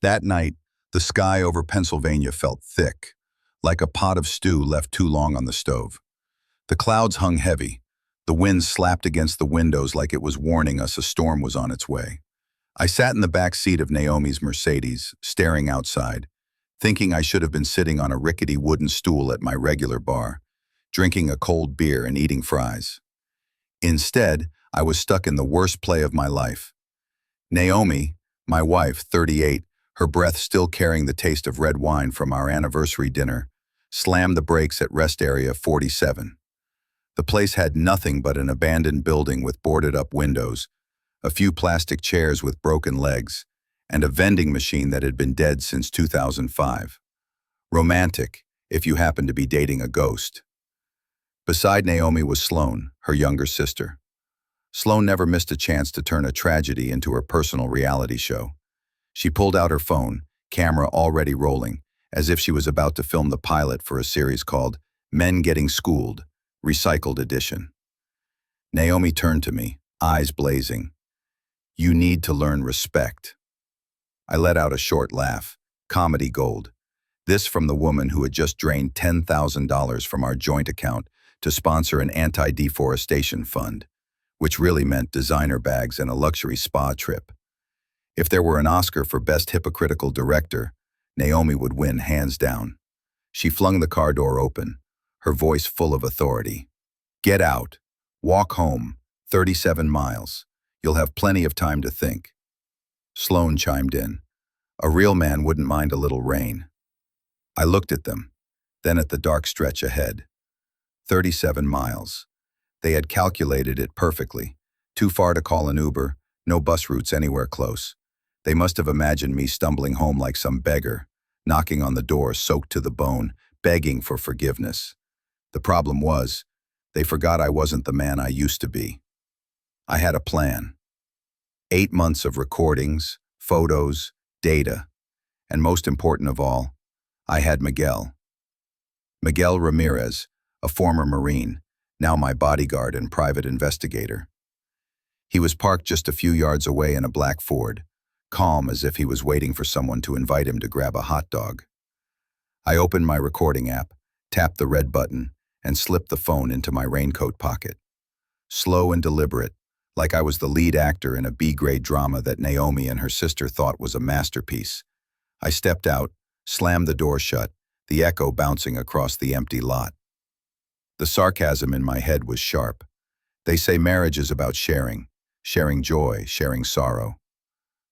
That night, the sky over Pennsylvania felt thick, like a pot of stew left too long on the stove. The clouds hung heavy. The wind slapped against the windows like it was warning us a storm was on its way. I sat in the back seat of Naomi's Mercedes, staring outside, thinking I should have been sitting on a rickety wooden stool at my regular bar, drinking a cold beer and eating fries. Instead, I was stuck in the worst play of my life. Naomi, my wife, 38, her breath still carrying the taste of red wine from our anniversary dinner, slammed the brakes at rest area 47. The place had nothing but an abandoned building with boarded-up windows, a few plastic chairs with broken legs, and a vending machine that had been dead since 2005. Romantic, if you happened to be dating a ghost. Beside Naomi was Sloane, her younger sister. Sloane never missed a chance to turn a tragedy into her personal reality show. She pulled out her phone, camera already rolling, as if she was about to film the pilot for a series called Men Getting Schooled, Recycled Edition. Naomi turned to me, eyes blazing. "You need to learn respect." I let out a short laugh, comedy gold. This from the woman who had just drained $10,000 from our joint account to sponsor an anti-deforestation fund, which really meant designer bags and a luxury spa trip. If there were an Oscar for Best Hypocritical Director, Naomi would win hands down. She flung the car door open, her voice full of authority. "Get out. Walk home. 37 miles. You'll have plenty of time to think." Sloane chimed in. "A real man wouldn't mind a little rain." I looked at them, then at the dark stretch ahead. 37 miles. They had calculated it perfectly. Too far to call an Uber, no bus routes anywhere close. They must have imagined me stumbling home like some beggar, knocking on the door soaked to the bone, begging for forgiveness. The problem was, they forgot I wasn't the man I used to be. I had a plan. 8 months of recordings, photos, data, and most important of all, I had Miguel. Miguel Ramirez, a former Marine, now my bodyguard and private investigator. He was parked just a few yards away in a black Ford, calm as if he was waiting for someone to invite him to grab a hot dog. I opened my recording app, tapped the red button, and slipped the phone into my raincoat pocket. Slow and deliberate, like I was the lead actor in a B-grade drama that Naomi and her sister thought was a masterpiece. I stepped out, slammed the door shut, the echo bouncing across the empty lot. The sarcasm in my head was sharp. They say marriage is about sharing joy, sharing sorrow.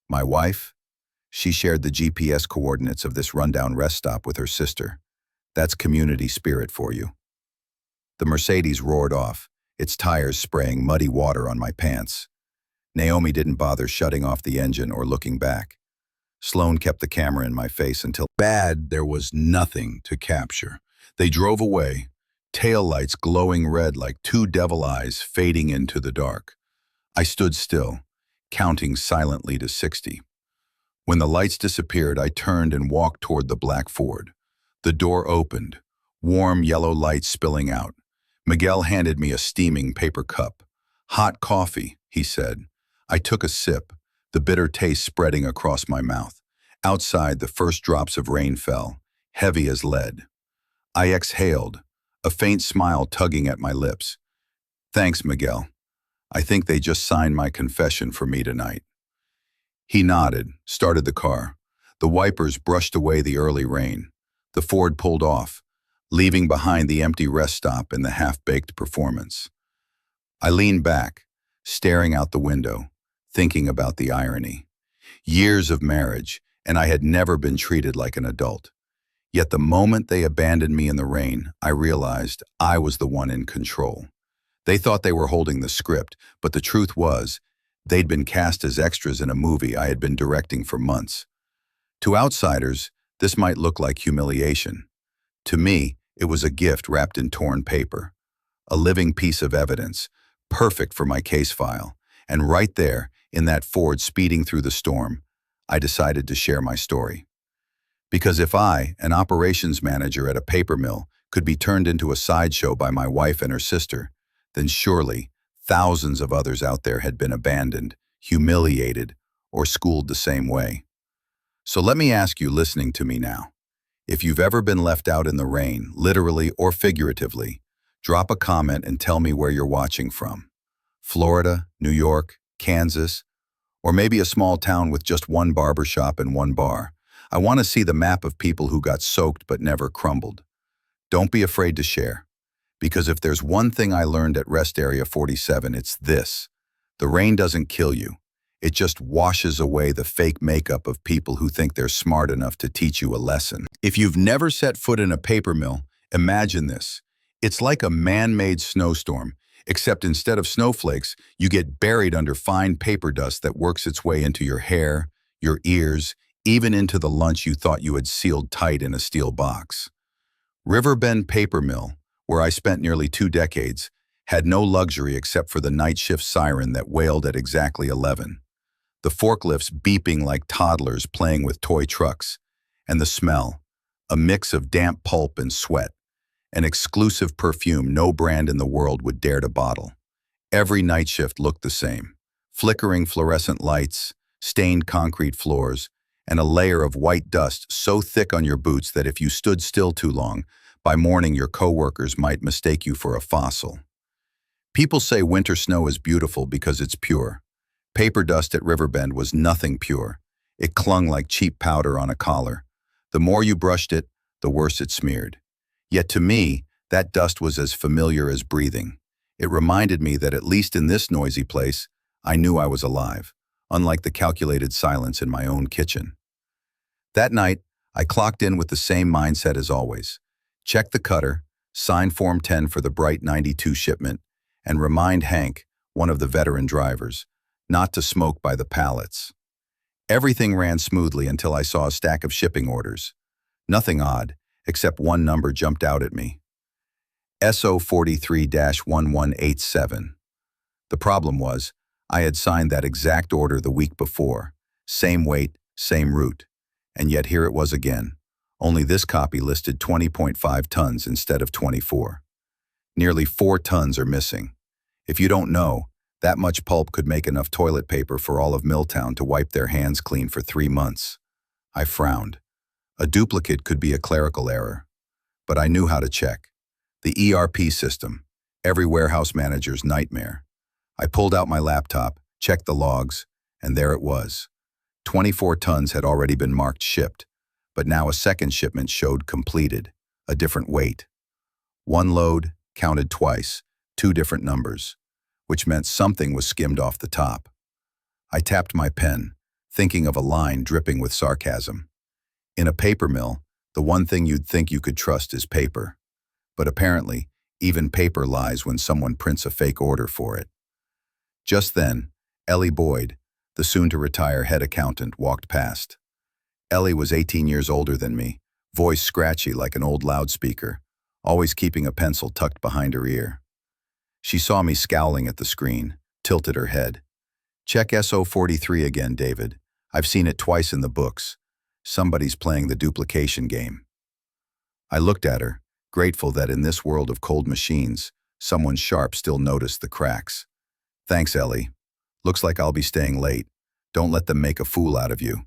My wife? She shared the GPS coordinates of this rundown rest stop with her sister. That's community spirit for you. The Mercedes roared off, its tires spraying muddy water on my pants. Naomi didn't bother shutting off the engine or looking back. Sloane kept the camera in my face until there was nothing to capture. They drove away, taillights glowing red like two devil eyes fading into the dark. I stood still, counting silently to 60. When the lights disappeared, I turned and walked toward the black Ford. The door opened, warm yellow light spilling out. Miguel handed me a steaming paper cup. "Hot coffee," he said. I took a sip, the bitter taste spreading across my mouth. Outside, the first drops of rain fell, heavy as lead. I exhaled, a faint smile tugging at my lips. "Thanks, Miguel. I think they just signed my confession for me tonight." He nodded, started the car. The wipers brushed away the early rain. The Ford pulled off, leaving behind the empty rest stop and the half-baked performance. I leaned back, staring out the window, thinking about the irony. Years of marriage, and I had never been treated like an adult. Yet the moment they abandoned me in the rain, I realized I was the one in control. They thought they were holding the script, but the truth was, they'd been cast as extras in a movie I had been directing for months. To outsiders, this might look like humiliation. To me, it was a gift wrapped in torn paper, a living piece of evidence, perfect for my case file. And right there, in that Ford speeding through the storm, I decided to share my story. Because if I, an operations manager at a paper mill, could be turned into a sideshow by my wife and her sister, then surely thousands of others out there had been abandoned, humiliated, or schooled the same way. So let me ask you, listening to me now, if you've ever been left out in the rain, literally or figuratively, drop a comment and tell me where you're watching from. Florida, New York, Kansas, or maybe a small town with just one barber shop and one bar. I want to see the map of people who got soaked but never crumbled. Don't be afraid to share. Because if there's one thing I learned at Rest Area 47, it's this. The rain doesn't kill you. It just washes away the fake makeup of people who think they're smart enough to teach you a lesson. If you've never set foot in a paper mill, imagine this. It's like a man-made snowstorm, except instead of snowflakes, you get buried under fine paper dust that works its way into your hair, your ears, even into the lunch you thought you had sealed tight in a steel box. Riverbend Paper Mill, where I spent nearly 2 decades, had no luxury except for the night shift siren that wailed at exactly 11. The forklifts beeping like toddlers playing with toy trucks, and the smell, a mix of damp pulp and sweat, an exclusive perfume no brand in the world would dare to bottle. Every night shift looked the same, flickering fluorescent lights, stained concrete floors, and a layer of white dust so thick on your boots that if you stood still too long, by morning your coworkers might mistake you for a fossil. People say winter snow is beautiful because it's pure. Paper dust at Riverbend was nothing pure. It clung like cheap powder on a collar. The more you brushed it, the worse it smeared. Yet to me, that dust was as familiar as breathing. It reminded me that at least in this noisy place, I knew I was alive, unlike the calculated silence in my own kitchen. That night, I clocked in with the same mindset as always. Check the cutter, sign Form 10 for the bright 92 shipment, and remind Hank, one of the veteran drivers, not to smoke by the pallets. Everything ran smoothly until I saw a stack of shipping orders. Nothing odd, except one number jumped out at me. SO 43-1187. The problem was, I had signed that exact order the week before. Same weight, same route. And yet here it was again. Only this copy listed 20.5 tons instead of 24. Nearly 4 tons are missing. If you don't know, that much pulp could make enough toilet paper for all of Milltown to wipe their hands clean for 3 months. I frowned. A duplicate could be a clerical error. But I knew how to check. The ERP system, every warehouse manager's nightmare. I pulled out my laptop, checked the logs, and there it was. 24 tons had already been marked shipped, but now a second shipment showed completed, a different weight. One load, counted twice, 2 different numbers, which meant something was skimmed off the top. I tapped my pen, thinking of a line dripping with sarcasm. In a paper mill, the one thing you'd think you could trust is paper. But apparently, even paper lies when someone prints a fake order for it. Just then, Ellie Boyd, the soon-to-retire head accountant, walked past. Ellie was 18 years older than me, voice scratchy like an old loudspeaker, always keeping a pencil tucked behind her ear. She saw me scowling at the screen, tilted her head. Check SO 43 again, David. I've seen it twice in the books. Somebody's playing the duplication game. I looked at her, grateful that in this world of cold machines, someone sharp still noticed the cracks. Thanks, Ellie. Looks like I'll be staying late. Don't let them make a fool out of you.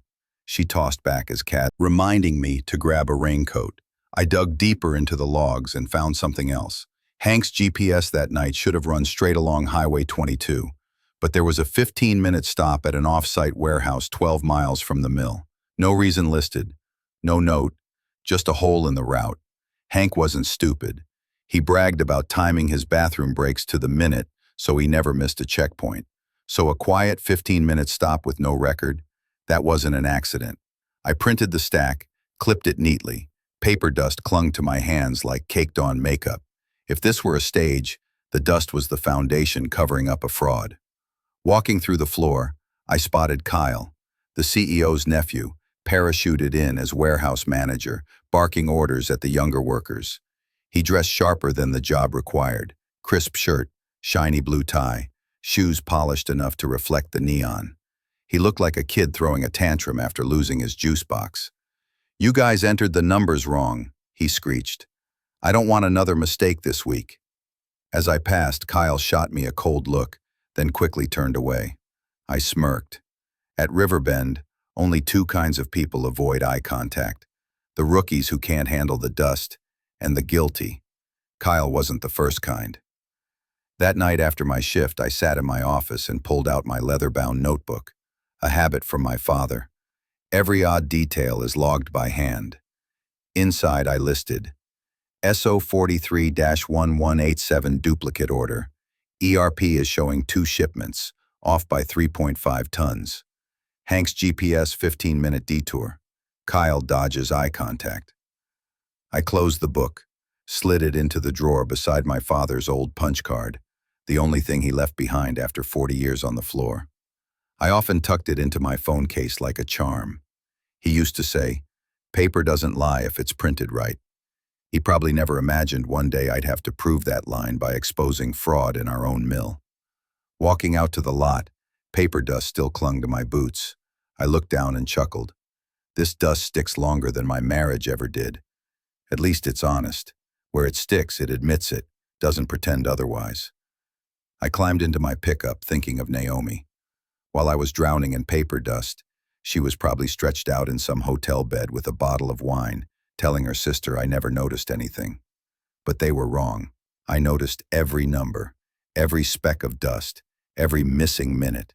She tossed back as Cat, reminding me to grab a raincoat. I dug deeper into the logs and found something else. Hank's GPS that night should have run straight along Highway 22, but there was a 15-minute stop at an off-site warehouse 12 miles from the mill. No reason listed, no note, just a hole in the route. Hank wasn't stupid. He bragged about timing his bathroom breaks to the minute, so he never missed a checkpoint. So a quiet 15-minute stop with no record, that wasn't an accident. I printed the stack, clipped it neatly. Paper dust clung to my hands like caked-on makeup. If this were a stage, the dust was the foundation covering up a fraud. Walking through the floor, I spotted Kyle, the CEO's nephew, parachuted in as warehouse manager, barking orders at the younger workers. He dressed sharper than the job required, crisp shirt, shiny blue tie, shoes polished enough to reflect the neon. He looked like a kid throwing a tantrum after losing his juice box. "You guys entered the numbers wrong," he screeched. "I don't want another mistake this week." As I passed, Kyle shot me a cold look, then quickly turned away. I smirked. At Riverbend, Only two kinds of people avoid eye contact: the rookies who can't handle the dust, and the guilty. Kyle wasn't the first kind. That night after my shift, I sat in my office and pulled out my leather-bound notebook, a habit from my father. Every odd detail is logged by hand. Inside I listed SO 43-1187 duplicate order. ERP is showing 2 shipments, off by 3.5 tons. Hank's GPS 15-minute detour. Kyle dodges eye contact. I closed the book, slid it into the drawer beside my father's old punch card, the only thing he left behind after 40 years on the floor. I often tucked it into my phone case like a charm. He used to say, "Paper doesn't lie if it's printed right." He probably never imagined one day I'd have to prove that line by exposing fraud in our own mill. Walking out to the lot, paper dust still clung to my boots. I looked down and chuckled. This dust sticks longer than my marriage ever did. At least it's honest. Where it sticks, it admits it, doesn't pretend otherwise. I climbed into my pickup thinking of Naomi. While I was drowning in paper dust, she was probably stretched out in some hotel bed with a bottle of wine, telling her sister I never noticed anything. But they were wrong. I noticed every number, every speck of dust, every missing minute,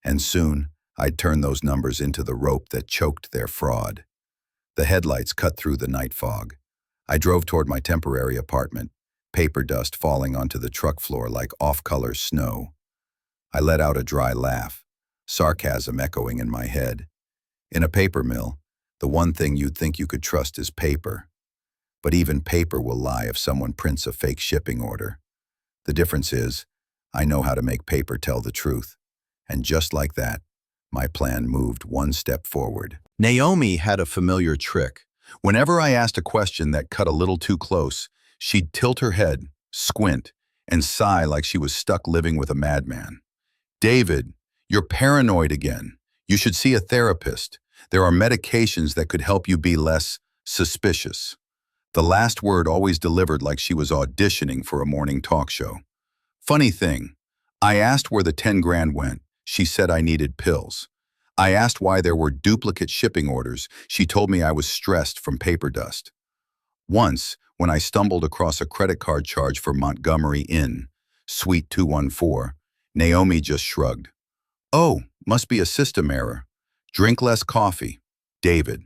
and soon I'd turn those numbers into the rope that choked their fraud. The headlights cut through the night fog. I drove toward my temporary apartment, paper dust falling onto the truck floor like off-color snow. I let out a dry laugh, sarcasm echoing in my head. In a paper mill, the one thing you'd think you could trust is paper. But even paper will lie if someone prints a fake shipping order. The difference is, I know how to make paper tell the truth. And just like that, my plan moved one step forward. Naomi had a familiar trick. Whenever I asked a question that cut a little too close, she'd tilt her head, squint, and sigh like she was stuck living with a madman. "David, you're paranoid again. You should see a therapist. There are medications that could help you be less suspicious." The last word always delivered like she was auditioning for a morning talk show. Funny thing, I asked where the 10 grand went. She said I needed pills. I asked why there were duplicate shipping orders. She told me I was stressed from paper dust. Once, when I stumbled across a credit card charge for Montgomery Inn, Suite 214, Naomi just shrugged. "Oh, must be a system error. Drink less coffee. David."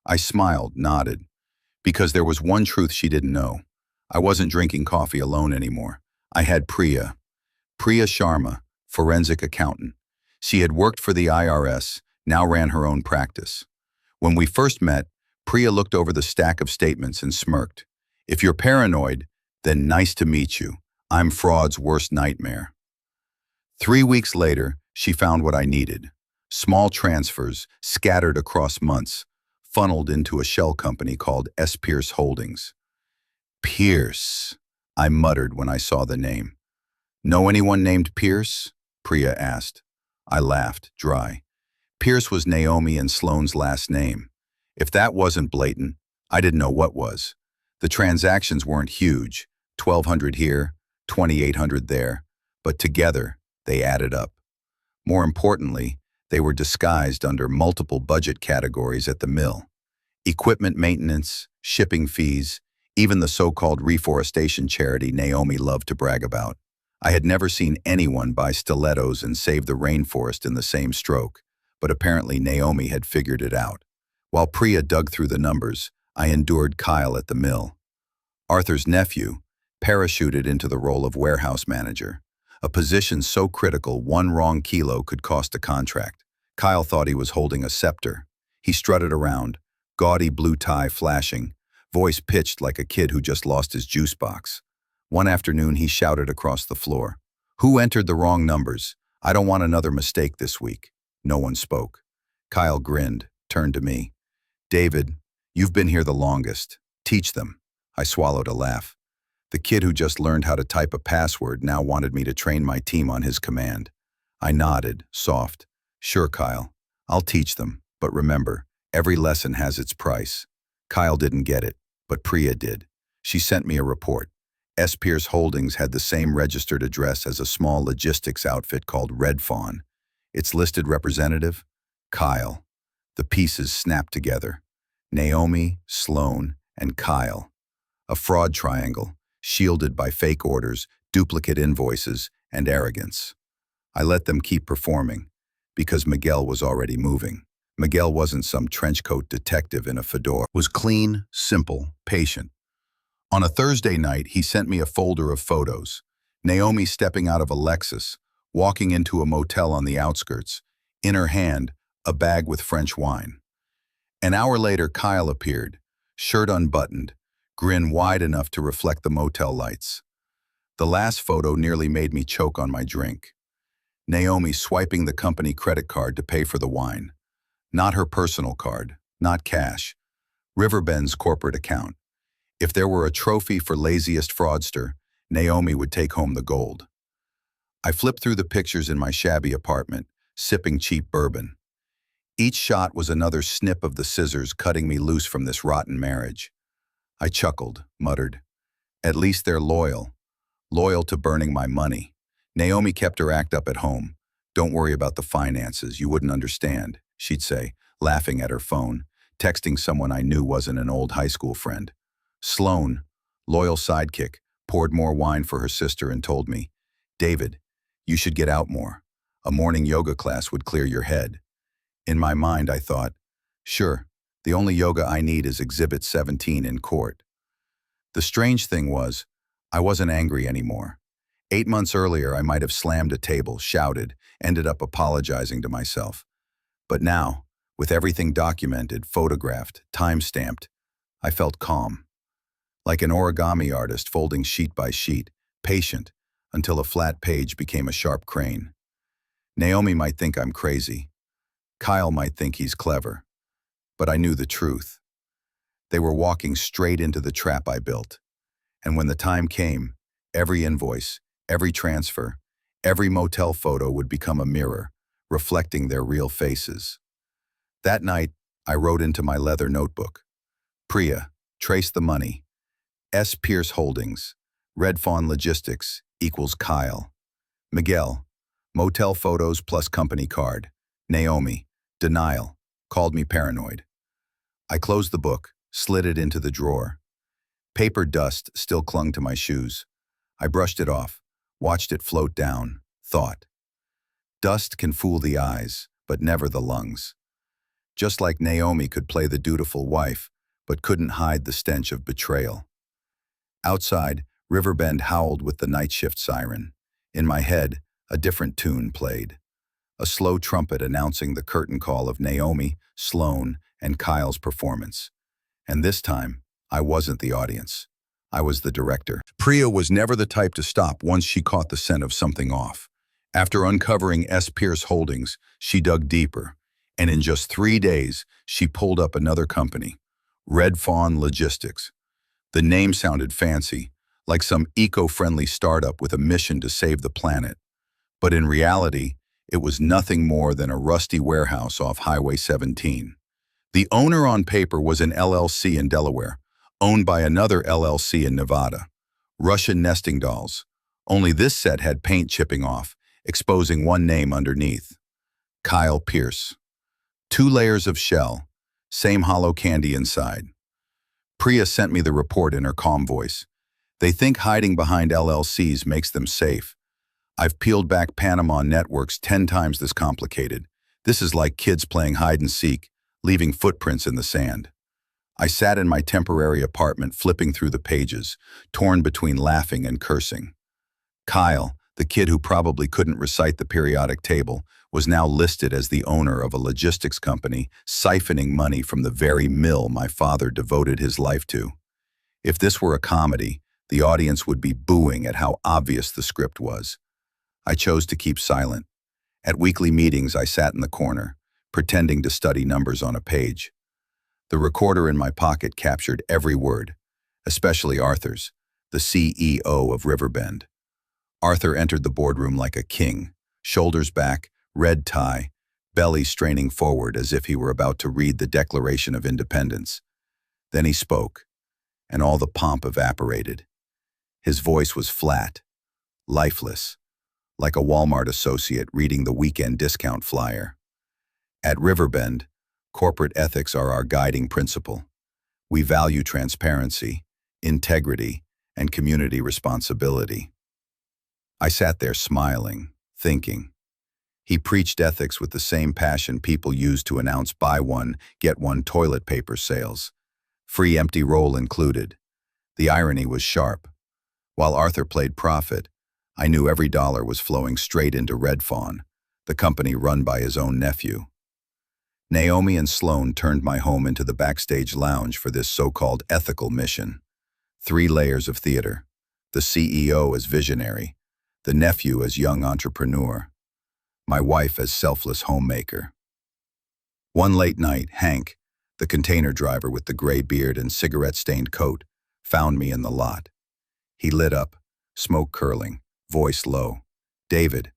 I smiled, nodded, because there was one truth she didn't know. I wasn't drinking coffee alone anymore. I had Priya Sharma, forensic accountant. She had worked for the IRS, now ran her own practice. When we first met, Priya looked over the stack of statements and smirked. "If you're paranoid, then nice to meet you. I'm fraud's worst nightmare." 3 weeks later, she found what I needed. Small transfers, scattered across months, funneled into a shell company called S. Pierce Holdings. "Pierce," I muttered when I saw the name. "Know anyone named Pierce?" Priya asked. I laughed, dry. Pierce was Naomi and Sloane's last name. If that wasn't blatant, I didn't know what was. The transactions weren't huge, 1,200 here, 2,800 there, but together, they added up. More importantly, they were disguised under multiple budget categories at the mill. Equipment maintenance, shipping fees, even the so-called reforestation charity Naomi loved to brag about. I had never seen anyone buy stilettos and save the rainforest in the same stroke, but apparently Naomi had figured it out. While Priya dug through the numbers, I endured Kyle at the mill. Arthur's nephew parachuted into the role of warehouse manager, a position so critical one wrong kilo could cost a contract. Kyle thought he was holding a scepter. He strutted around, gaudy blue tie flashing, voice pitched like a kid who just lost his juice box. One afternoon, he shouted across the floor, "Who entered the wrong numbers? I don't want another mistake this week." No one spoke. Kyle grinned, turned to me. "David, you've been here the longest. Teach them." I swallowed a laugh. The kid who just learned how to type a password now wanted me to train my team on his command. I nodded, soft. "Sure, Kyle. I'll teach them, but remember, every lesson has its price." Kyle didn't get it, but Priya did. She sent me a report. S. Pierce Holdings had the same registered address as a small logistics outfit called Red Fawn. Its listed representative? Kyle. The pieces snapped together. Naomi, Sloane, and Kyle. A fraud triangle, shielded by fake orders, duplicate invoices, and arrogance. I let them keep performing, because Miguel was already moving. Miguel wasn't some trenchcoat detective in a fedora. Was clean, simple, patient. On a Thursday night, he sent me a folder of photos. Naomi stepping out of a Lexus, walking into a motel on the outskirts. In her hand, a bag with French wine. An hour later, Kyle appeared, shirt unbuttoned, grin wide enough to reflect the motel lights. The last photo nearly made me choke on my drink. Naomi swiping the company credit card to pay for the wine. Not her personal card, not cash. Riverbend's corporate account. If there were a trophy for laziest fraudster, Naomi would take home the gold. I flipped through the pictures in my shabby apartment, sipping cheap bourbon. Each shot was another snip of the scissors cutting me loose from this rotten marriage. I chuckled, muttered, "At least they're loyal. Loyal to burning my money." Naomi kept her act up at home. "Don't worry about the finances, you wouldn't understand," she'd say, laughing at her phone, texting someone I knew wasn't an old high school friend. Sloane, loyal sidekick, poured more wine for her sister and told me, "David, you should get out more. A morning yoga class would clear your head." In my mind, I thought, sure, the only yoga I need is Exhibit 17 in court. The strange thing was, I wasn't angry anymore. 8 months earlier, I might have slammed a table, shouted, ended up apologizing to myself. But now, with everything documented, photographed, time-stamped, I felt calm. Like an origami artist folding sheet by sheet, patient, until a flat page became a sharp crane. Naomi might think I'm crazy. Kyle might think he's clever. But I knew the truth. They were walking straight into the trap I built. And when the time came, every invoice, every transfer, every motel photo would become a mirror, reflecting their real faces. That night, I wrote into my leather notebook, "Priya, trace the money. S. Pierce Holdings, Red Fawn Logistics equals Kyle. Miguel, motel photos plus company card. Naomi, denial, called me paranoid." I closed the book, slid it into the drawer. Paper dust still clung to my shoes. I brushed it off, watched it float down, thought. Dust can fool the eyes, but never the lungs. Just like Naomi could play the dutiful wife, but couldn't hide the stench of betrayal. Outside, Riverbend howled with the night shift siren. In my head, a different tune played. A slow trumpet announcing the curtain call of Naomi, Sloane, and Kyle's performance. And this time, I wasn't the audience. I was the director. Priya was never the type to stop once she caught the scent of something off. After uncovering S. Pierce Holdings, she dug deeper, and in just 3 days, she pulled up another company, Red Fawn Logistics. The name sounded fancy, like some eco-friendly startup with a mission to save the planet. But in reality, it was nothing more than a rusty warehouse off Highway 17. The owner on paper was an LLC in Delaware, owned by another LLC in Nevada. Russian nesting dolls. Only this set had paint chipping off, exposing one name underneath. Kyle Pierce. 2 layers of shell, same hollow candy inside. Priya sent me the report in her calm voice. "They think hiding behind LLCs makes them safe. I've peeled back Panama networks 10 times this complicated. This is like kids playing hide and seek, leaving footprints in the sand." I sat in my temporary apartment flipping through the pages, torn between laughing and cursing. Kyle, the kid who probably couldn't recite the periodic table, was now listed as the owner of a logistics company, siphoning money from the very mill my father devoted his life to. If this were a comedy, the audience would be booing at how obvious the script was. I chose to keep silent. At weekly meetings, I sat in the corner, pretending to study numbers on a page. The recorder in my pocket captured every word, especially Arthur's, the CEO of Riverbend. Arthur entered the boardroom like a king, shoulders back, red tie, belly straining forward as if he were about to read the Declaration of Independence. Then he spoke, and all the pomp evaporated. His voice was flat, lifeless, like a Walmart associate reading the weekend discount flyer. At Riverbend, Corporate ethics are our guiding principle. We value transparency, integrity, and community responsibility. I sat there smiling, thinking. He preached ethics with the same passion people use to announce buy one, get one toilet paper sales. Free empty roll included. The irony was sharp. While Arthur played profit, I knew every dollar was flowing straight into Red Fawn, the company run by his own nephew. Naomi and Sloane turned my home into the backstage lounge for this so-called ethical mission. 3 layers of theater. The CEO as visionary, the nephew as young entrepreneur, my wife as selfless homemaker. One late night, Hank, the container driver with the gray beard and cigarette-stained coat, found me in the lot. He lit up, smoke curling, voice low. "David,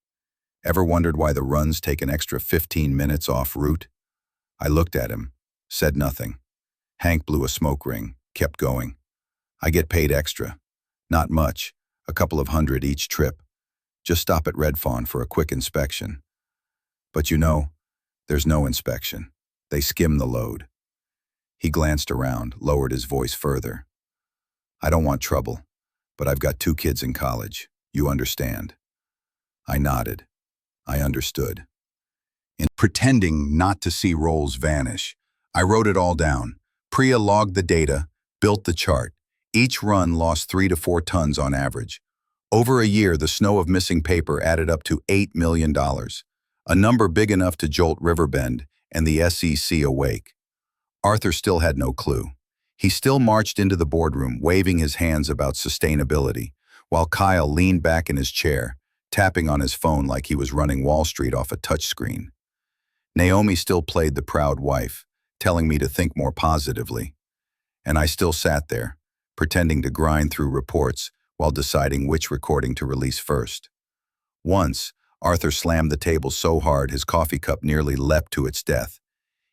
ever wondered why the runs take an extra 15 minutes off route?" I looked at him, said nothing. Hank blew a smoke ring, kept going. "I get paid extra. Not much, a couple of hundred each trip. Just stop at Red Fawn for a quick inspection. But you know, there's no inspection. They skim the load." He glanced around, lowered his voice further. "I don't want trouble, but I've got 2 kids in college. You understand?" I nodded. I understood. In pretending not to see rolls vanish, I wrote it all down. Priya logged the data, built the chart. Each run lost 3 to 4 tons on average. Over a year, the snow of missing paper added up to $8 million, a number big enough to jolt Riverbend and the SEC awake. Arthur still had no clue. He still marched into the boardroom, waving his hands about sustainability, while Kyle leaned back in his chair, tapping on his phone like he was running Wall Street off a touchscreen. Naomi still played the proud wife, telling me to think more positively. And I still sat there, pretending to grind through reports while deciding which recording to release first. Once, Arthur slammed the table so hard his coffee cup nearly leapt to its death.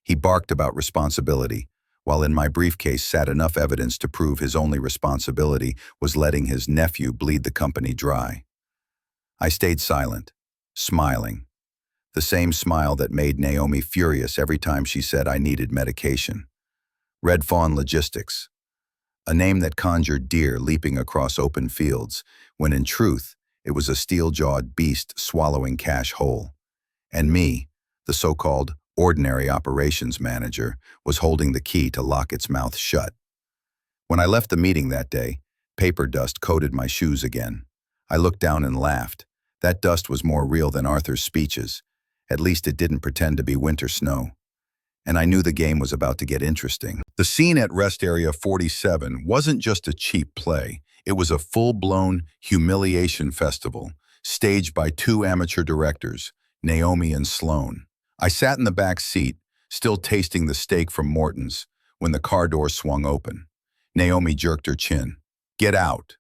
He barked about responsibility, while in my briefcase sat enough evidence to prove his only responsibility was letting his nephew bleed the company dry. I stayed silent, smiling. The same smile that made Naomi furious every time she said I needed medication. Red Fawn Logistics. A name that conjured deer leaping across open fields, when in truth, it was a steel-jawed beast swallowing cash whole. And me, the so-called ordinary operations manager, was holding the key to lock its mouth shut. When I left the meeting that day, paper dust coated my shoes again. I looked down and laughed. That dust was more real than Arthur's speeches. At least it didn't pretend to be winter snow. And I knew the game was about to get interesting. The scene at Rest Area 47 wasn't just a cheap play. It was a full-blown humiliation festival, staged by 2 amateur directors, Naomi and Sloane. I sat in the back seat, still tasting the steak from Morton's, when the car door swung open. Naomi jerked her chin. "Get out."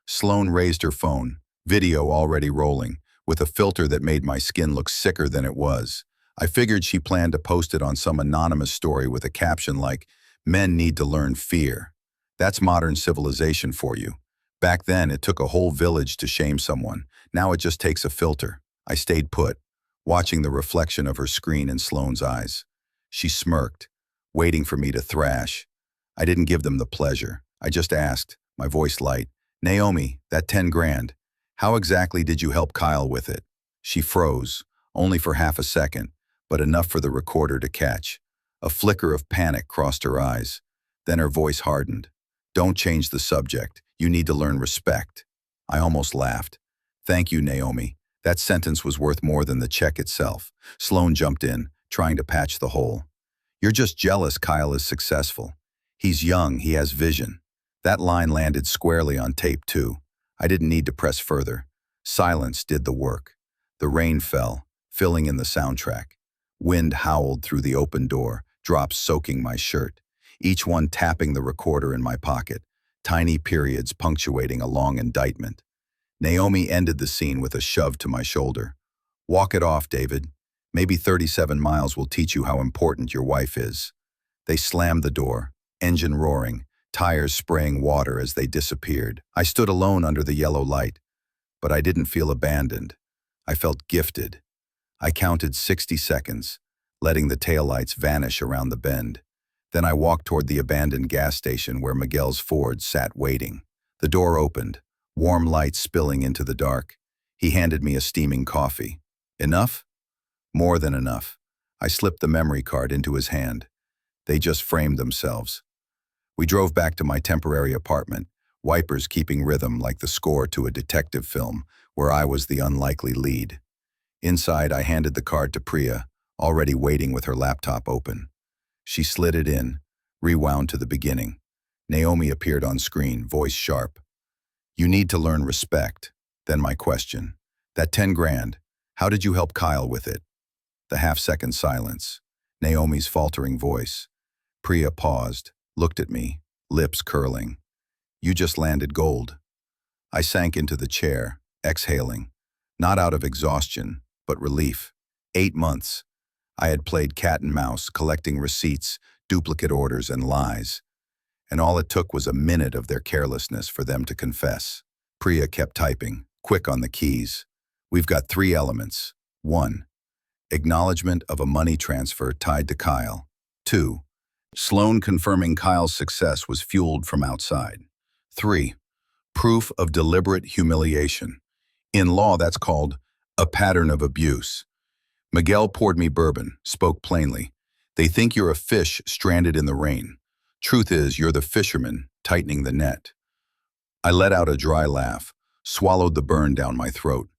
Sloane raised her phone, video already rolling, with a filter that made my skin look sicker than it was. I figured she planned to post it on some anonymous story with a caption like, "Men need to learn fear." That's modern civilization for you. Back then, it took a whole village to shame someone. Now it just takes a filter. I stayed put, watching the reflection of her screen in Sloane's eyes. She smirked, waiting for me to thrash. I didn't give them the pleasure. I just asked, my voice light, "Naomi, that 10 grand, how exactly did you help Kyle with it?" She froze, only for half a second, but enough for the recorder to catch. A flicker of panic crossed her eyes. Then her voice hardened. "Don't change the subject. You need to learn respect." I almost laughed. "Thank you, Naomi. That sentence was worth more than the check itself." Sloane jumped in, trying to patch the hole. "You're just jealous Kyle is successful. He's young, he has vision." That line landed squarely on tape, too. I didn't need to press further. Silence did the work. The rain fell, filling in the soundtrack. Wind howled through the open door, drops soaking my shirt, each one tapping the recorder in my pocket, tiny periods punctuating a long indictment. Naomi ended the scene with a shove to my shoulder. "Walk it off, David. Maybe 37 miles will teach you how important your wife is." They slammed the door, engine roaring, tires spraying water as they disappeared. I stood alone under the yellow light, but I didn't feel abandoned. I felt gifted. I counted 60 seconds. letting the taillights vanish around the bend. Then I walked toward the abandoned gas station where Miguel's Ford sat waiting. The door opened, warm light spilling into the dark. He handed me a steaming coffee. Enough? More than enough. I slipped the memory card into his hand. They just framed themselves. We drove back to my temporary apartment, wipers keeping rhythm like the score to a detective film where I was the unlikely lead. Inside, I handed the card to Priya, already waiting with her laptop open. She slid it in, rewound to the beginning. Naomi appeared on screen, voice sharp. You need to learn respect. Then my question. That 10 grand, how did you help Kyle with it? The half-second silence. Naomi's faltering voice. Priya paused, looked at me, lips curling. You just landed gold. I sank into the chair, exhaling. Not out of exhaustion, but relief. 8 months. I had played cat and mouse, collecting receipts, duplicate orders, and lies. And all it took was a minute of their carelessness for them to confess. Priya kept typing, quick on the keys. We've got 3 elements. 1. Acknowledgement of a money transfer tied to Kyle. 2. Sloane confirming Kyle's success was fueled from outside. 3. Proof of deliberate humiliation. In law, that's called a pattern of abuse. Miguel poured me bourbon, spoke plainly. They think you're a fish stranded in the rain. Truth is, you're the fisherman tightening the net. I let out a dry laugh, swallowed the burn down my throat.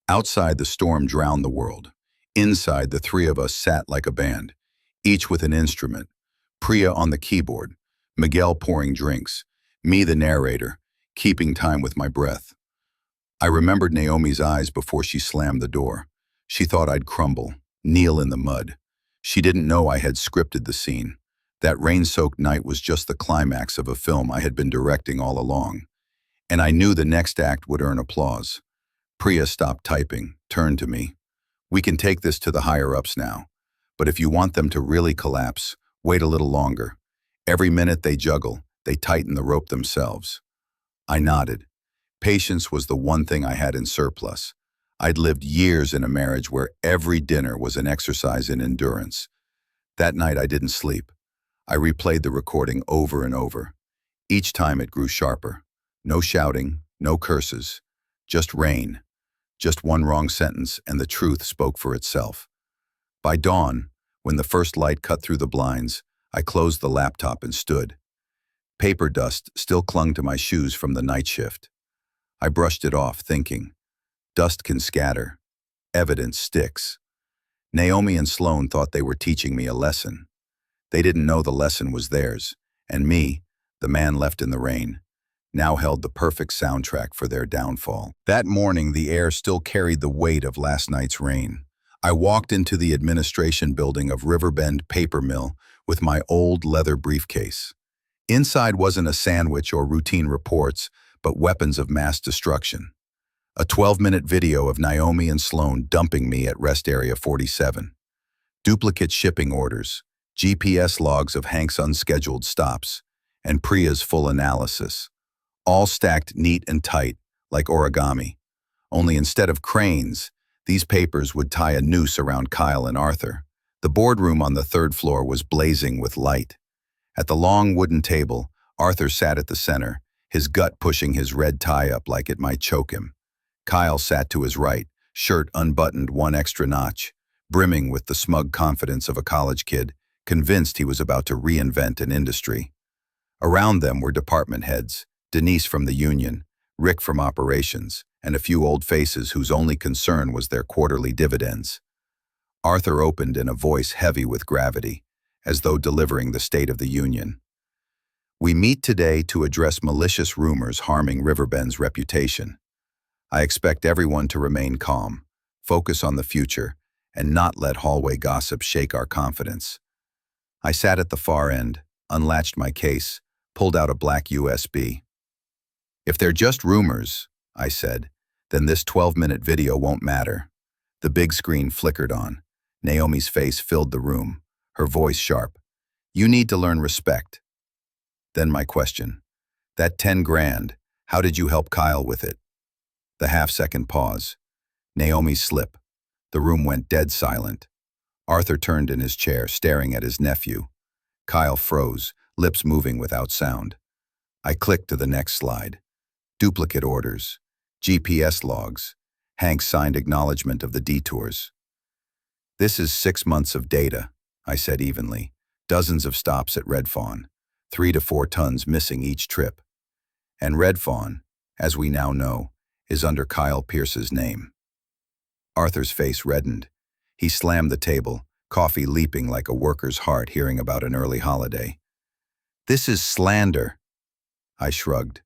Outside, the storm drowned the world. Inside, the 3 of us sat like a band, each with an instrument. Priya on the keyboard, Miguel pouring drinks, me the narrator, keeping time with my breath. I remembered Naomi's eyes before she slammed the door. She thought I'd crumble, kneel in the mud. She didn't know I had scripted the scene. That rain-soaked night was just the climax of a film I had been directing all along. And I knew the next act would earn applause. Priya stopped typing, turned to me. We can take this to the higher-ups now. But if you want them to really collapse, wait a little longer. Every minute they juggle, they tighten the rope themselves. I nodded. Patience was the one thing I had in surplus. I'd lived years in a marriage where every dinner was an exercise in endurance. That night I didn't sleep. I replayed the recording over and over. Each time it grew sharper. No shouting, no curses, just rain. Just one wrong sentence and the truth spoke for itself. By dawn, when the first light cut through the blinds, I closed the laptop and stood. Paper dust still clung to my shoes from the night shift. I brushed it off, thinking, dust can scatter. Evidence sticks. Naomi and Sloane thought they were teaching me a lesson. They didn't know the lesson was theirs, and me, the man left in the rain, now held the perfect soundtrack for their downfall. That morning, the air still carried the weight of last night's rain. I walked into the administration building of Riverbend Paper Mill with my old leather briefcase. Inside wasn't a sandwich or routine reports, but weapons of mass destruction. A 12-minute video of Naomi and Sloane dumping me at Rest Area 47. Duplicate shipping orders, GPS logs of Hank's unscheduled stops, and Priya's full analysis. All stacked neat and tight, like origami. Only instead of cranes, these papers would tie a noose around Kyle and Arthur. The boardroom on the 3rd floor was blazing with light. At the long wooden table, Arthur sat at the center, his gut pushing his red tie up like it might choke him. Kyle sat to his right, shirt unbuttoned one extra notch, brimming with the smug confidence of a college kid, convinced he was about to reinvent an industry. Around them were department heads, Denise from the union, Rick from operations, and a few old faces whose only concern was their quarterly dividends. Arthur opened in a voice heavy with gravity, as though delivering the State of the Union. We meet today to address malicious rumors harming Riverbend's reputation. I expect everyone to remain calm, focus on the future, and not let hallway gossip shake our confidence. I sat at the far end, unlatched my case, pulled out a black USB. If they're just rumors, I said, then this 12-minute video won't matter. The big screen flickered on. Naomi's face filled the room, her voice sharp. You need to learn respect. Then my question. That 10 grand, how did you help Kyle with it? The half-second pause. Naomi's slip. The room went dead silent. Arthur turned in his chair, staring at his nephew. Kyle froze, lips moving without sound. I clicked to the next slide. Duplicate orders. GPS logs. Hank signed acknowledgement of the detours. This is 6 months of data, I said evenly. Dozens of stops at Red Fawn. 3 to 4 tons missing each trip. And Red Fawn, as we now know, is under Kyle Pierce's name. Arthur's face reddened. He slammed the table, coffee leaping like a worker's heart hearing about an early holiday. This is slander. I shrugged.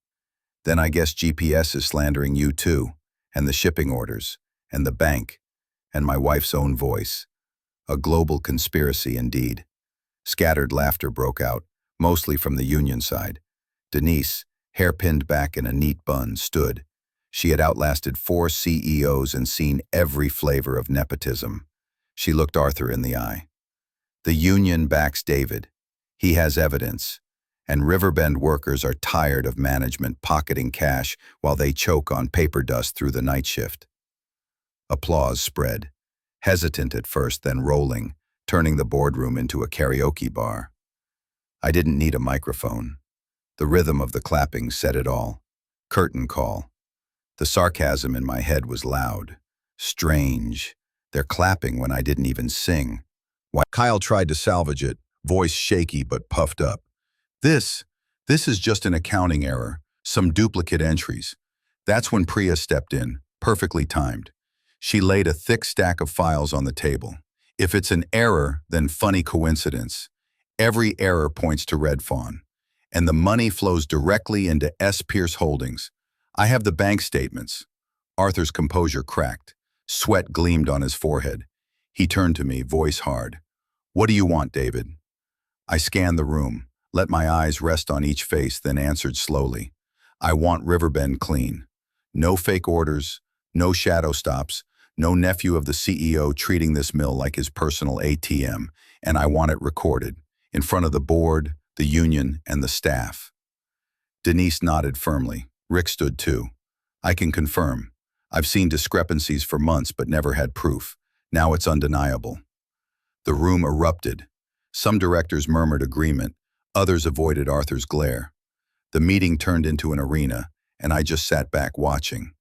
Then I guess GPS is slandering you too, and the shipping orders, and the bank, and my wife's own voice. A global conspiracy indeed. Scattered laughter broke out, mostly from the union side. Denise, hair pinned back in a neat bun, stood. She had outlasted 4 CEOs and seen every flavor of nepotism. She looked Arthur in the eye. The union backs David. He has evidence. And Riverbend workers are tired of management pocketing cash while they choke on paper dust through the night shift. Applause spread, hesitant at first, then rolling, turning the boardroom into a karaoke bar. I didn't need a microphone. The rhythm of the clapping said it all. Curtain call. The sarcasm in my head was loud. Strange. They're clapping when I didn't even sing. Kyle tried to salvage it, voice shaky but puffed up. This is just an accounting error, some duplicate entries. That's when Priya stepped in, perfectly timed. She laid a thick stack of files on the table. If it's an error, then funny coincidence. Every error points to Red Fawn, and the money flows directly into S. Pierce Holdings. I have the bank statements. Arthur's composure cracked. Sweat gleamed on his forehead. He turned to me, voice hard. What do you want, David? I scanned the room, let my eyes rest on each face, then answered slowly. I want Riverbend clean. No fake orders, no shadow stops, no nephew of the CEO treating this mill like his personal ATM, and I want it recorded, in front of the board, the union, and the staff. Denise nodded firmly. Rick stood too. I can confirm. I've seen discrepancies for months but never had proof. Now it's undeniable. The room erupted. Some directors murmured agreement. Others avoided Arthur's glare. The meeting turned into an arena, and I just sat back watching.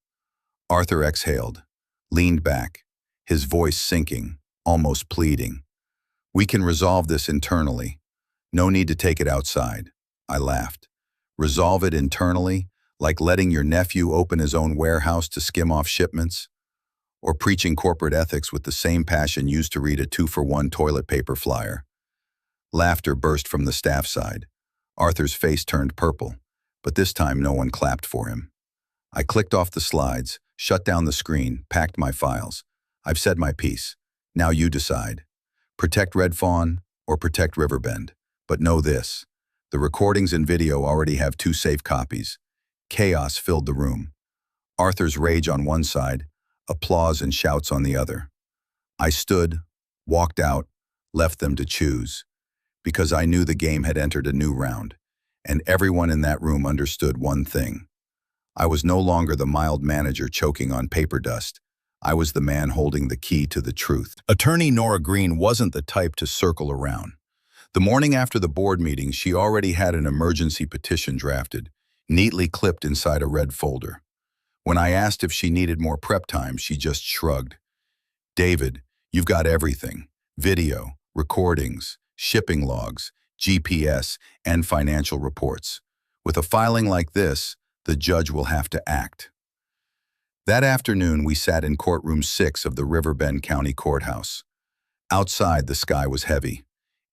Arthur exhaled, leaned back, his voice sinking, almost pleading. We can resolve this internally. No need to take it outside. I laughed. Resolve it internally, like letting your nephew open his own warehouse to skim off shipments? Or preaching corporate ethics with the same passion used to read a 2-for-1 toilet paper flyer? Laughter burst from the staff side. Arthur's face turned purple, but this time no one clapped for him. I clicked off the slides, shut down the screen, packed my files. I've said my piece. Now you decide. Protect Red Fawn or protect Riverbend. But know this. The recordings and video already have 2 safe copies. Chaos filled the room. Arthur's rage on one side, applause and shouts on the other. I stood, walked out, left them to choose. Because I knew the game had entered a new round, and everyone in that room understood one thing. I was no longer the mild manager choking on paper dust. I was the man holding the key to the truth. Attorney Nora Green wasn't the type to circle around. The morning after the board meeting, she already had an emergency petition drafted, neatly clipped inside a red folder. When I asked if she needed more prep time, she just shrugged. David, you've got everything. Video, recordings, shipping logs, GPS, and financial reports. With a filing like this, the judge will have to act. That afternoon, we sat in courtroom 6 of the Riverbend County Courthouse. Outside, the sky was heavy.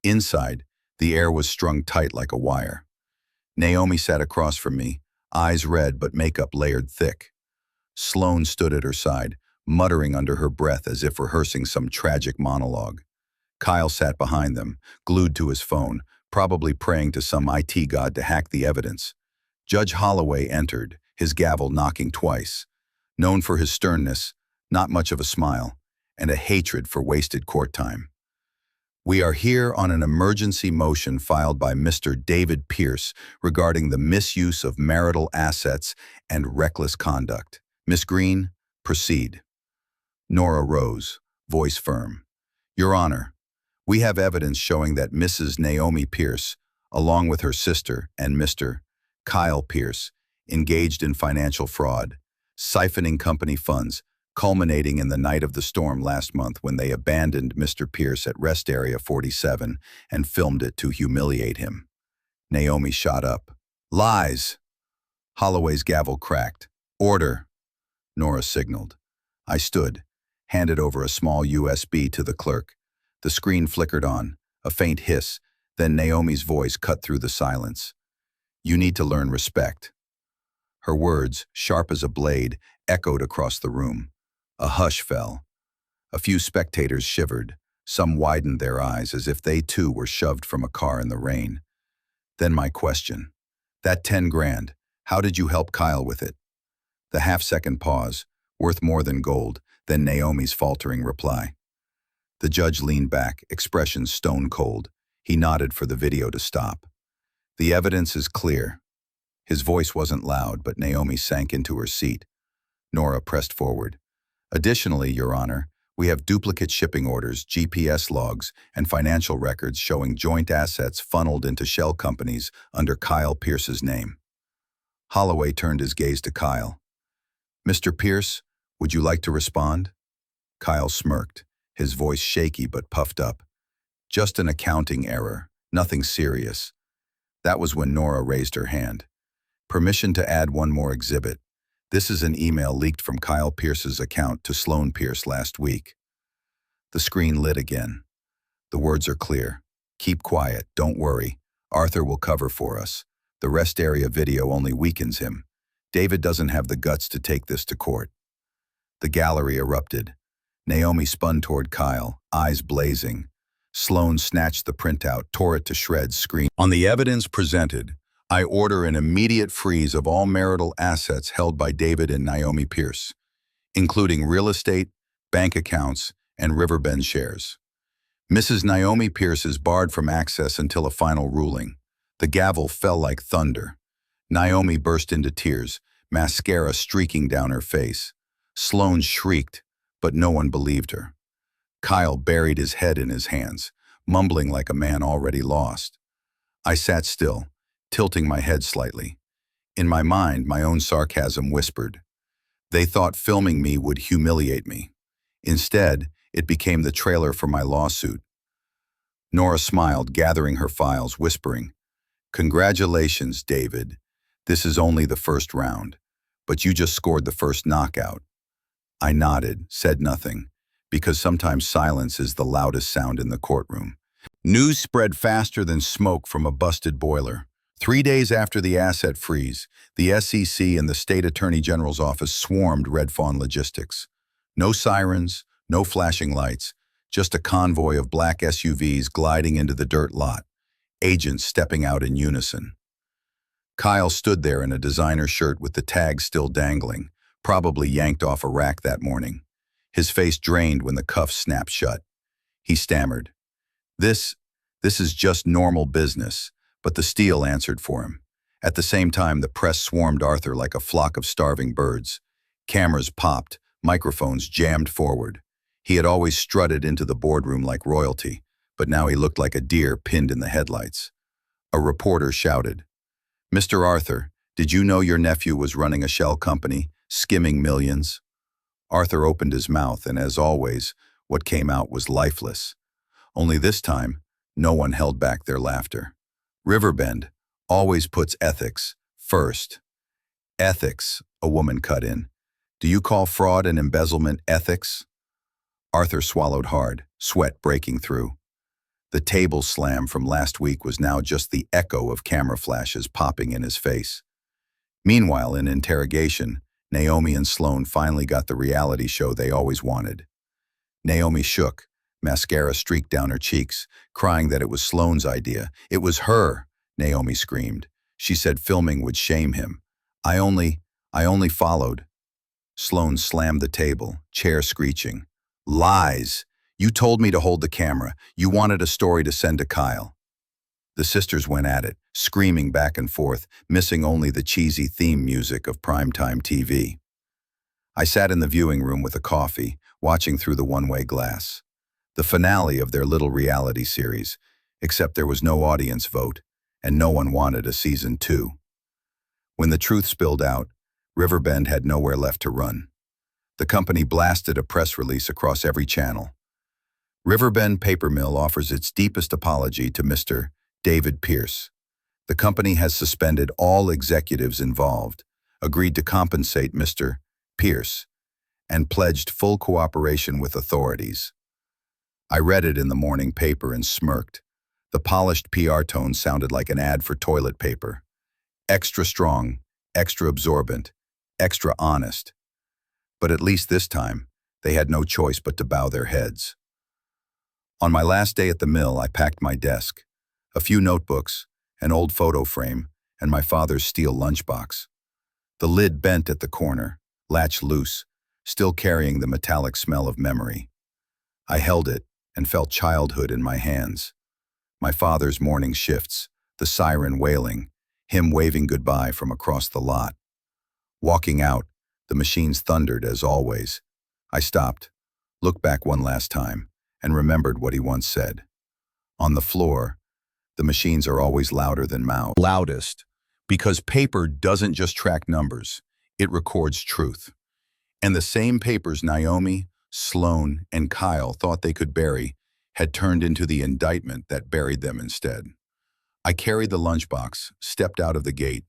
Inside, the air was strung tight like a wire. Naomi sat across from me, eyes red but makeup layered thick. Sloane stood at her side, muttering under her breath as if rehearsing some tragic monologue. Kyle sat behind them, glued to his phone, probably praying to some IT god to hack the evidence. Judge Holloway entered, his gavel knocking twice. Known for his sternness, not much of a smile, and a hatred for wasted court time. We are here on an emergency motion filed by Mr. David Pierce regarding the misuse of marital assets and reckless conduct. Miss Green, proceed. Nora rose, voice firm. Your Honor, we have evidence showing that Mrs. Naomi Pierce, along with her sister and Mr. Kyle Pierce, engaged in financial fraud, siphoning company funds, culminating in the night of the storm last month when they abandoned Mr. Pierce at Rest Area 47 and filmed it to humiliate him. Naomi shot up. Lies! Holloway's gavel cracked. Order! Nora signaled. I stood, handed over a small USB to the clerk. The screen flickered on, a faint hiss, then Naomi's voice cut through the silence. You need to learn respect. Her words, sharp as a blade, echoed across the room. A hush fell. A few spectators shivered. Some widened their eyes as if they too were shoved from a car in the rain. Then my question. That 10 grand, how did you help Kyle with it? The half-second pause, worth more than gold, then Naomi's faltering reply. The judge leaned back, expression stone cold. He nodded for the video to stop. The evidence is clear. His voice wasn't loud, but Naomi sank into her seat. Nora pressed forward. Additionally, Your Honor, we have duplicate shipping orders, GPS logs, and financial records showing joint assets funneled into shell companies under Kyle Pierce's name. Holloway turned his gaze to Kyle. Mr. Pierce, would you like to respond? Kyle smirked, his voice shaky but puffed up. Just an accounting error, nothing serious. That was when Nora raised her hand. Permission to add one more exhibit. This is an email leaked from Kyle Pierce's account to Sloane Pierce last week. The screen lit again. The words are clear. Keep quiet, don't worry. Arthur will cover for us. The rest area video only weakens him. David doesn't have the guts to take this to court. The gallery erupted. Naomi spun toward Kyle, eyes blazing. Sloane snatched the printout, tore it to shreds, screaming. On the evidence presented, I order an immediate freeze of all marital assets held by David and Naomi Pierce, including real estate, bank accounts, and Riverbend shares. Mrs. Naomi Pierce is barred from access until a final ruling. The gavel fell like thunder. Naomi burst into tears, mascara streaking down her face. Sloane shrieked, but no one believed her. Kyle buried his head in his hands, mumbling like a man already lost. I sat still, tilting my head slightly. In my mind, my own sarcasm whispered. They thought filming me would humiliate me. Instead, it became the trailer for my lawsuit. Nora smiled, gathering her files, whispering, Congratulations, David. This is only the first round, but you just scored the first knockout. I nodded, said nothing, because sometimes silence is the loudest sound in the courtroom. News spread faster than smoke from a busted boiler. 3 days after the asset freeze, the SEC and the State Attorney General's office swarmed Red Fawn Logistics. No sirens, no flashing lights, just a convoy of black SUVs gliding into the dirt lot, agents stepping out in unison. Kyle stood there in a designer shirt with the tag still dangling, probably yanked off a rack that morning. His face drained when the cuffs snapped shut. He stammered. This is just normal business, but the steel answered for him. At the same time, the press swarmed Arthur like a flock of starving birds. Cameras popped, microphones jammed forward. He had always strutted into the boardroom like royalty, but now he looked like a deer pinned in the headlights. A reporter shouted, Mr. Arthur, did you know your nephew was running a shell company, skimming millions? Arthur opened his mouth, and as always, what came out was lifeless. Only this time, no one held back their laughter. Riverbend always puts ethics first. Ethics, a woman cut in. Do you call fraud and embezzlement ethics? Arthur swallowed hard, sweat breaking through. The table slam from last week was now just the echo of camera flashes popping in his face. Meanwhile, in interrogation, Naomi and Sloane finally got the reality show they always wanted. Naomi shook, mascara streaked down her cheeks, crying that it was Sloane's idea. It was her, Naomi screamed. She said filming would shame him. I only followed. Sloane slammed the table, chair screeching. Lies! You told me to hold the camera. You wanted a story to send to Kyle. The sisters went at it, screaming back and forth, missing only the cheesy theme music of primetime TV. I sat in the viewing room with a coffee, watching through the one-way glass. The finale of their little reality series, except there was no audience vote, and no one wanted a season 2. When the truth spilled out, Riverbend had nowhere left to run. The company blasted a press release across every channel. Riverbend Paper Mill offers its deepest apology to Mr. David Pierce. The company has suspended all executives involved, agreed to compensate Mr. Pierce, and pledged full cooperation with authorities. I read it in the morning paper and smirked. The polished PR tone sounded like an ad for toilet paper. Extra strong, extra absorbent, extra honest. But at least this time, they had no choice but to bow their heads. On my last day at the mill, I packed my desk, a few notebooks, an old photo frame, and my father's steel lunchbox. The lid bent at the corner, latch loose, still carrying the metallic smell of memory. I held it and felt childhood in my hands. My father's morning shifts, the siren wailing, him waving goodbye from across the lot. Walking out, the machines thundered as always. I stopped, looked back one last time, and remembered what he once said. On the floor, the machines are always louder than mouths. Loudest, because paper doesn't just track numbers, it records truth. And the same papers Naomi, Sloane, and Kyle thought they could bury had turned into the indictment that buried them instead. I carried the lunchbox, stepped out of the gate.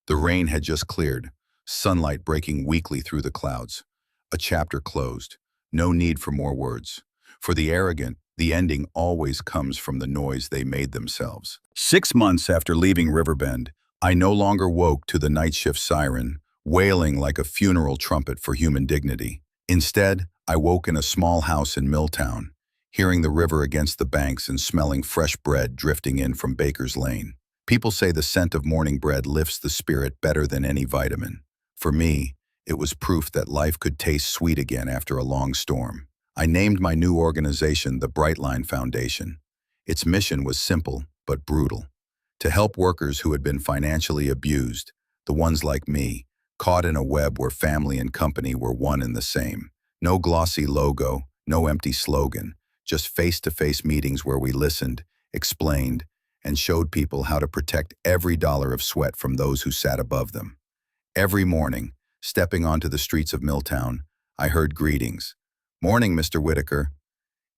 The rain had just cleared, sunlight breaking weakly through the clouds. A chapter closed. No need for more words. For the arrogant, the ending always comes from the noise they made themselves. 6 months after leaving Riverbend, I no longer woke to the night shift siren, wailing like a funeral trumpet for human dignity. Instead, I woke in a small house in Milltown, hearing the river against the banks and smelling fresh bread drifting in from Baker's Lane. People say the scent of morning bread lifts the spirit better than any vitamin. For me, it was proof that life could taste sweet again after a long storm. I named my new organization the Brightline Foundation. Its mission was simple but brutal: to help workers who had been financially abused, the ones like me, caught in a web where family and company were one and the same. No glossy logo, no empty slogan, just face-to-face meetings where we listened, explained, and showed people how to protect every dollar of sweat from those who sat above them. Every morning, stepping onto the streets of Milltown, I heard greetings. "Morning, Mr. Whitaker."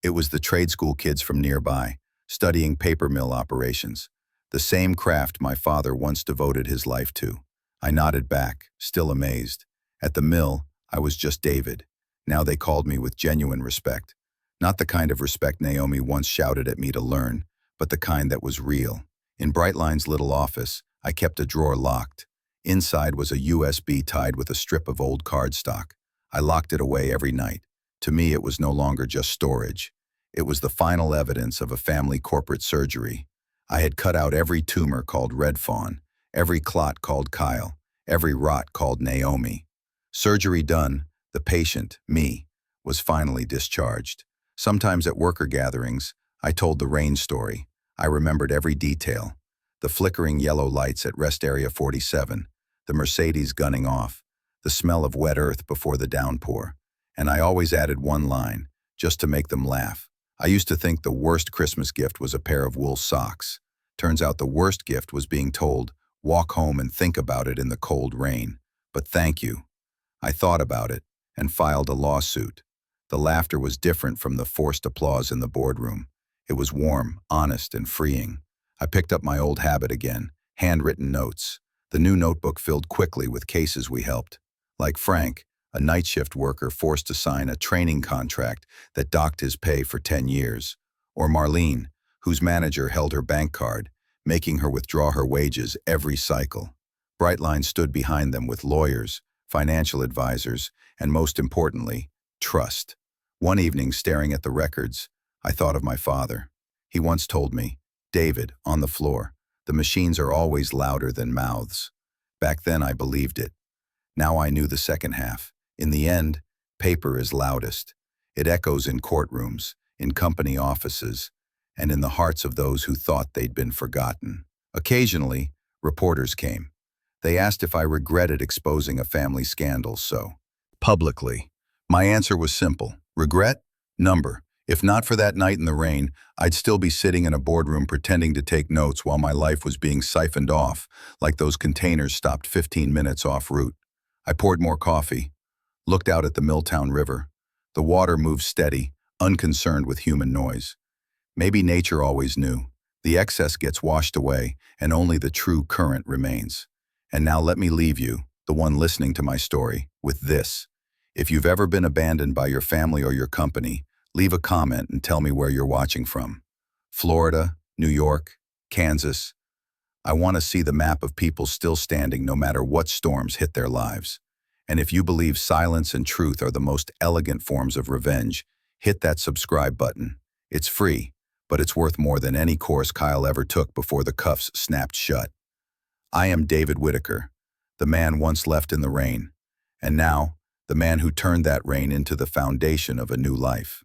It was the trade school kids from nearby, studying paper mill operations, the same craft my father once devoted his life to. I nodded back, still amazed. At the mill, I was just David. Now they called me with genuine respect. Not the kind of respect Naomi once shouted at me to learn, but the kind that was real. In Brightline's little office, I kept a drawer locked. Inside was a USB tied with a strip of old cardstock. I locked it away every night. To me, it was no longer just storage. It was the final evidence of a family corporate surgery. I had cut out every tumor called Red Fawn, every clot called Kyle, every rot called Naomi. Surgery done, the patient, me, was finally discharged. Sometimes at worker gatherings, I told the rain story. I remembered every detail. The flickering yellow lights at Rest Area 47, the Mercedes gunning off, the smell of wet earth before the downpour. And I always added one line, just to make them laugh. I used to think the worst Christmas gift was a pair of wool socks. Turns out the worst gift was being told, walk home and think about it in the cold rain. But thank you. I thought about it and filed a lawsuit. The laughter was different from the forced applause in the boardroom. It was warm, honest, and freeing. I picked up my old habit again, handwritten notes. The new notebook filled quickly with cases we helped. Like Frank, a night shift worker forced to sign a training contract that docked his pay for 10 years. Or Marlene, whose manager held her bank card, making her withdraw her wages every cycle. Brightline stood behind them with lawyers, financial advisors, and most importantly, trust. One evening, staring at the records, I thought of my father. He once told me, "David, on the floor, the machines are always louder than mouths." Back then I believed it. Now I knew the second half. In the end, paper is loudest. It echoes in courtrooms, in company offices, and in the hearts of those who thought they'd been forgotten. Occasionally, reporters came. They asked if I regretted exposing a family scandal so publicly. My answer was simple. Regret? Number. If not for that night in the rain, I'd still be sitting in a boardroom pretending to take notes while my life was being siphoned off, like those containers stopped 15 minutes off route. I poured more coffee, looked out at the Milltown River. The water moved steady, unconcerned with human noise. Maybe nature always knew. The excess gets washed away, and only the true current remains. And now let me leave you, the one listening to my story, with this. If you've ever been abandoned by your family or your company, leave a comment and tell me where you're watching from. Florida, New York, Kansas. I want to see the map of people still standing no matter what storms hit their lives. And if you believe silence and truth are the most elegant forms of revenge, hit that subscribe button. It's free, but it's worth more than any course Kyle ever took before the cuffs snapped shut. I am David Whitaker, the man once left in the rain, and now, the man who turned that rain into the foundation of a new life.